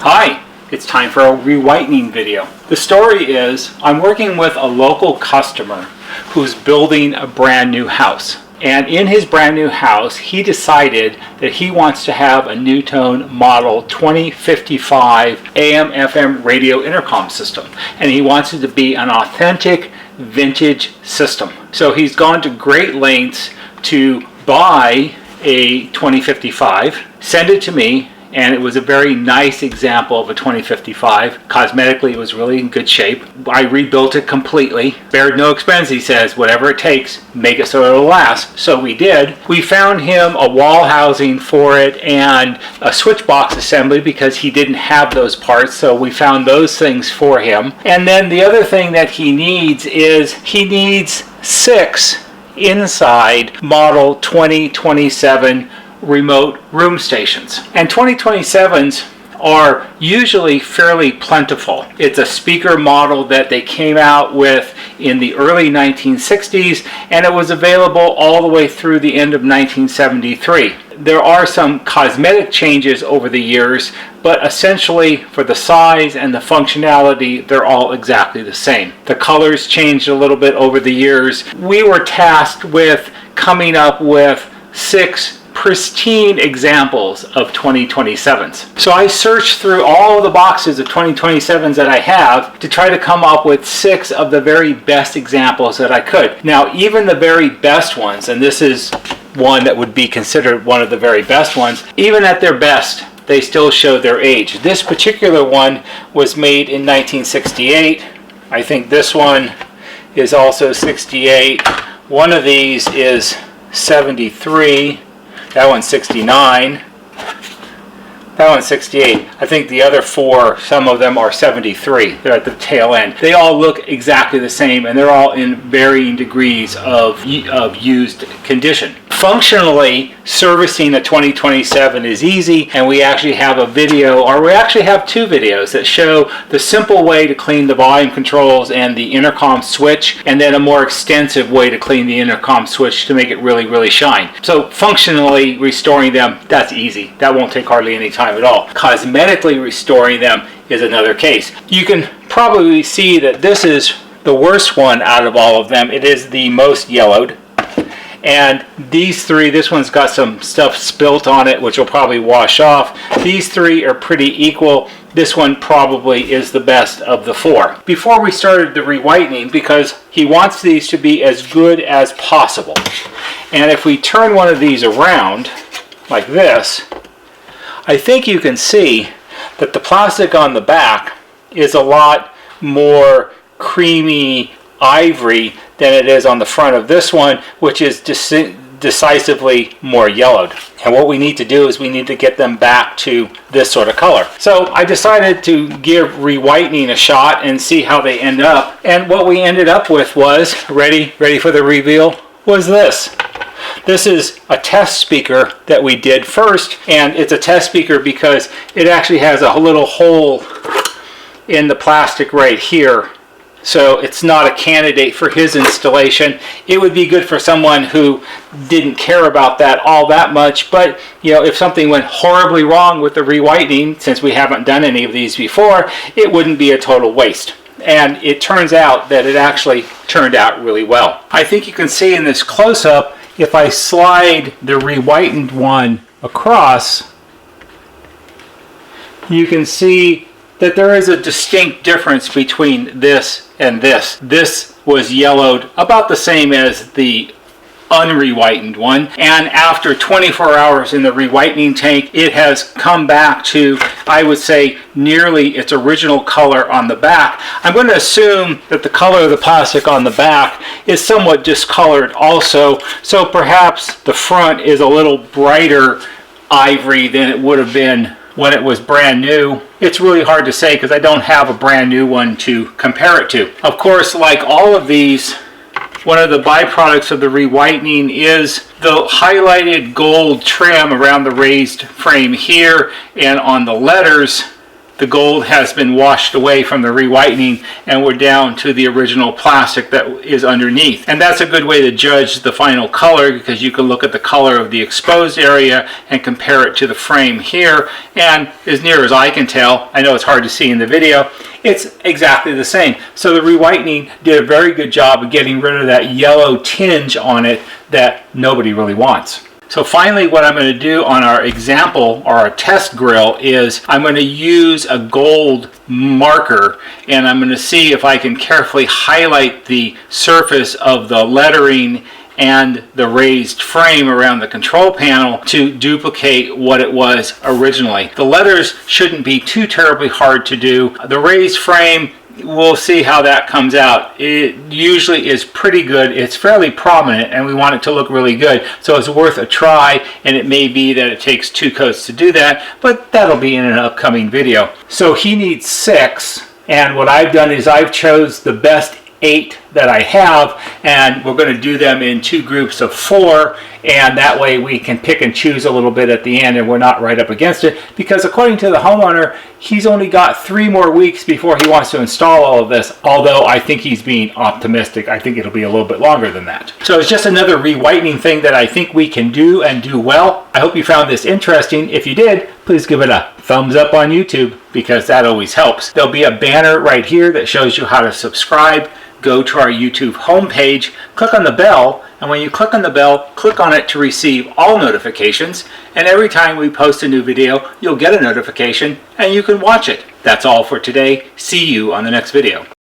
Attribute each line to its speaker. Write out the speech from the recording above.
Speaker 1: Hi, it's time for a re-whitening video. The story is I'm working with a local customer who's building a brand new house. And in his brand new house, he decided that he wants to have a NuTone Model 2055 AM/FM radio intercom system. And he wants it to be an authentic vintage system. So he's gone to great lengths to buy a 2055, send it to me, and it was a very nice example of a 2055. Cosmetically, it was really in good shape. I rebuilt it completely. Spared no expense, he says. Whatever it takes, make it so it'll last. So we did. We found him a wall housing for it and a switch box assembly because he didn't have those parts. So we found those things for him. And then the other thing that he needs is he needs 6 inside Model 2027 remote room stations. And 2027s are usually fairly plentiful. It's a speaker model that they came out with in the early 1960s, and it was available all the way through the end of 1973. There are some cosmetic changes over the years, but essentially for the size and the functionality, they're all exactly the same. The colors changed a little bit over the years. We were tasked with coming up with 6 pristine examples of 2027s. So I searched through all the boxes of 2027s that I have to try to come up with 6 of the very best examples that I could. Now, even the very best ones, and this is one that would be considered one of the very best ones, even at their best, they still show their age. This particular one was made in 1968. I think this one is also 68. One of these is 73. That one's 69. That one's 68. I think the other 4, some of them are 73. They're at the tail end. They all look exactly the same, and they're all in varying degrees of used condition. Functionally, servicing a 2027 is easy, and we actually have a video, or we actually have 2 videos that show the simple way to clean the volume controls and the intercom switch, and then a more extensive way to clean the intercom switch to make it really shine. So functionally restoring them, that's easy. That won't take hardly any time at all. Cosmetically restoring them is another case. You can probably see that this is the worst one out of all of them. It is the most yellowed. And these 3, this one's got some stuff spilt on it, which will probably wash off. These 3 are pretty equal. This one probably is the best of the 4. Before we started the re-whitening, because he wants these to be as good as possible. And if we turn one of these around, like this, I think you can see that the plastic on the back is a lot more creamy ivory than it is on the front of this one, which is decisively more yellowed. And what we need to do is we need to get them back to this sort of color. So I decided to give re-whitening a shot and see how they end up. And what we ended up with was, ready for the reveal, was this. This is a test speaker that we did first, and it's a test speaker because it actually has a little hole in the plastic right here. So it's not a candidate for his installation. It would be good for someone who didn't care about that all that much, but you know, if something went horribly wrong with the re-whitening, since we haven't done any of these before, it wouldn't be a total waste. And it turns out that it actually turned out really well. I think you can see in this close-up, if I slide the re-whitened one across, you can see that there is a distinct difference between this and this. This was yellowed about the same as the unre-whitened one, and after 24 hours in the re-whitening tank, it has come back to, I would say, nearly its original color on the back. I'm going to assume that the color of the plastic on the back is somewhat discolored also, so perhaps the front is a little brighter ivory than it would have been when it was brand new. It's really hard to say because I don't have a brand new one to compare it to. Of course, like all of these, one of the byproducts of the re-whitening is the highlighted gold trim around the raised frame here and on the letters the gold has been washed away from the re-whitening and we're down to the original plastic that is underneath. And that's a good way to judge the final color, because you can look at the color of the exposed area and compare it to the frame here, and as near as I can tell, I know it's hard to see in the video, it's exactly the same. So the re-whitening did a very good job of getting rid of that yellow tinge on it that nobody really wants. So finally, what I'm going to do on our example or our test grill is I'm going to use a gold marker, and I'm going to see if I can carefully highlight the surface of the lettering and the raised frame around the control panel to duplicate what it was originally. The letters shouldn't be too terribly hard to do. The raised frame, we'll see how that comes out. It usually is pretty good. It's fairly prominent and we want it to look really good. So it's worth a try, and it may be that it takes 2 coats to do that, but that'll be in an upcoming video. So he needs 6, and what I've done is I've chose the best 8 that I have, and we're going to do them in 2 groups of 4, and that way we can pick and choose a little bit at the end and we're not right up against it, because according to the homeowner, he's only got 3 more weeks before he wants to install all of this, although I think he's being optimistic. I think it'll be a little bit longer than that. So it's just another re-whitening thing that I think we can do and do well. I hope you found this interesting. If you did, please give it a thumbs up on YouTube, because that always helps. There'll be a banner right here that shows you how to subscribe. Go to our YouTube homepage, click on the bell, and when you click on the bell, click on it to receive all notifications, and every time we post a new video, you'll get a notification and you can watch it. That's all for today. See you on the next video.